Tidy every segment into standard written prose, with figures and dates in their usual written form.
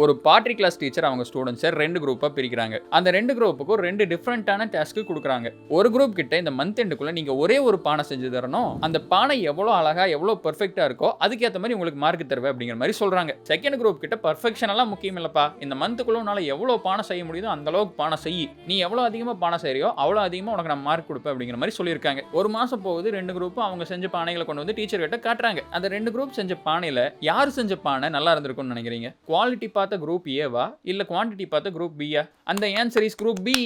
ஒரு பாட்ரி class teacher அவங்க ஸ்டூடெண்ட்ஸை 2 குரூப்பா பிரிக்கிறாங்க. அந்த 2 குரூப்புக்கும் 2 டிஃபரண்டான டாஸ்க் குடுக்குறாங்க. ஒரு குரூப் கிட்ட இந்த மந்த் எண்டுக்குள்ள நீங்க ஒரே ஒரு பானை செஞ்சு தரணும். அந்த பானை எவ்வளோ அழகா எவ்வளோ பெர்ஃபெக்ட்டா இருக்கோ அதுக்கேத்த மாதிரி உங்களுக்கு மார்க் தருவேன் அப்படிங்கிற மாதிரி சொல்றாங்க. செகண்ட் குரூப் கிட்ட பெர்ஃபெக்ஷன் எல்லாம் முக்கியம் இல்லப்பா. இந்த மந்த்க்குள்ள உன்னால எவ்வளோ பானை செய்ய முடியுதோ அந்த அளவுக்கு பானை செய். நீ எவ்வளோ அதிகமா பானை செய்றியோ அவ்வளோ அதிகமா உனக்கு நான் மார்க் கொடுப்பேன் அப்படிங்கிற மாதிரி சொல்லியிருக்காங்க. ஒரு மாசம் போகுது. 2 குரூப்பும் அவங்க செஞ்ச பானைகளை கொண்டு வந்து டீச்சர் கிட்ட காட்டுறாங்க. அந்த 2 குரூப் செஞ்ச பானையில யார் செஞ்ச பானை நல்லா இருந்திருக்கும்னு நினைக்கிறீங்க? குவாலிட்டி பார்த்த குரூப் ஏவா இல்ல குவான்டிட்டி பார்த்த குரூப் பியா? அந்த ஆன்சர் இஸ் குரூப் பி.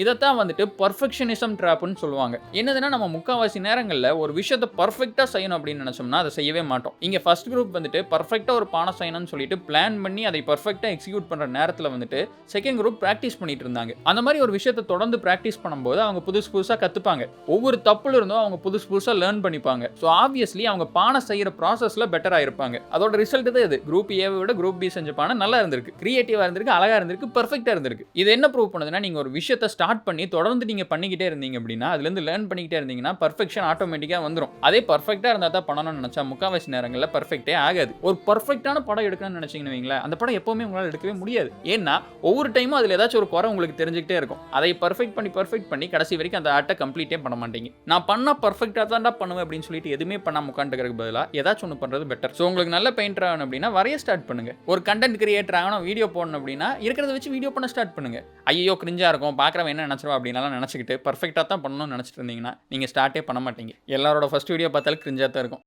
இதத்தான் வந்துட்டு பர்ஃபெக்ஷனிசம் ட்ராப்னு சொல்லுவாங்க. என்னதுன்னா நம்ம முக்காவாசி நேரங்களில் ஒரு விஷயத்தை பர்ஃபெக்டாக செய்யணும் அப்படின்னு நினச்சோம்னா அதை செய்யவே மாட்டோம். இங்கே ஃபர்ஸ்ட் குரூப் வந்துட்டு பர்ஃபெக்டாக ஒரு பானை செய்யணும்னு சொல்லிட்டு பிளான் பண்ணி அதை பர்ஃபெக்டாக எக்ஸிக்யூட் பண்ணுற நேரத்தில் வந்துட்டு செகண்ட் குரூப் ப்ராக்டிஸ் பண்ணிட்டு இருந்தாங்க. அந்த மாதிரி ஒரு விஷயத்தை தொடர்ந்து ப்ராக்டிஸ் பண்ணும்போது அவங்க புதுசாக கற்றுப்பாங்க. ஒவ்வொரு தப்புல இருந்தும் அவங்க புதுசாக லேர்ன் பண்ணிப்பாங்க. ஸோ ஆப்வியஸ்லி அவங்க பானை செய்கிற ப்ராசஸில் பெட்டராக இருப்பாங்க. அதோட ரிசல்ட் தான் இது. குரூப் ஏவை விட குரூப் பி செஞ்ச பானை நல்லா இருந்திருக்கு, கிரியேட்டிவாக இருந்திருக்கு, அழகாக இருந்திருக்கு, பர்ஃபெக்டாக இருந்திருக்கு. இது என்ன ப்ரூவ் பண்ணுதுன்னா நீங்கள் ஒரு விஷயத்தை ஸ்டார்ட் பண்ணி தொடர்ந்து நீங்க பண்ணிக்கிட்டே இருந்தீங்க அப்படின்னா அதுலேருந்து லேர்ன் பண்ணிக்கிட்டே இருந்தீங்கன்னா பர்ஃபெக்ஷன் ஆட்டோமேட்டிக்காக வந்துடும். அதே பர்ஃபெக்டாக இருந்தால் தான் பண்ணணும்னு நினச்சா முக்கால்வாசி நேரங்களில் பர்ஃபெக்டே ஆகாது. ஒரு பர்ஃபெக்டான படம் எடுக்கணும்னு நினச்சிங்கன்னு வைங்களேன், அந்த படம் எப்போவுமே உங்களால் எடுக்கவே முடியாது. ஏன்னா ஒவ்வொரு டைமும் அதில் ஏதாச்சும் ஒரு குறை உங்களுக்கு தெரிஞ்சுக்கிட்டே இருக்கும். அதை பர்ஃபெக்ட் பண்ணி கடைசி வரைக்கும் அந்த ஆர்ட்டை கம்ப்ளீட்டே பண்ண மாட்டீங்க. நான் பண்ணால் பர்ஃபெக்டாக தான்டா பண்ணுவேன் அப்படின்னு சொல்லிட்டு எதுவுமே பண்ணாமல் உட்காந்துக்கிறதுக்கு பதிலாக ஏதாச்சும் ஒன்று பண்ணுறது பெட்டர். ஸோ உங்களுக்கு நல்ல பெயிண்டர் ஆகணும் அப்படின்னா வரைய ஸ்டார்ட் பண்ணுங்க. ஒரு கண்டென்ட் கிரியேட்டர் ஆகணும், வீடியோ போடணும் அப்படின்னா இருக்கிறத வச்சு வீடியோ பண்ண ஸ்டார்ட் பண்ணுங்க. ஐயோ கிரிஞ்சா இருக்கும், பார்க்குறவன் என்ன நினச்சிருவா அப்படின்னாலாம் நினச்சிக்கிட்டு பர்ஃபெக்டாக தான் பண்ணணும்னு நினச்சிட்டு இருந்தீங்கன்னா நீங்கள் ஸ்டார்ட்டே பண்ண மாட்டீங்க. எல்லாரோட ஃபர்ஸ்ட் வீடியோ பார்த்தாலும் கிரிஞ்சாக தான் இருக்கும்.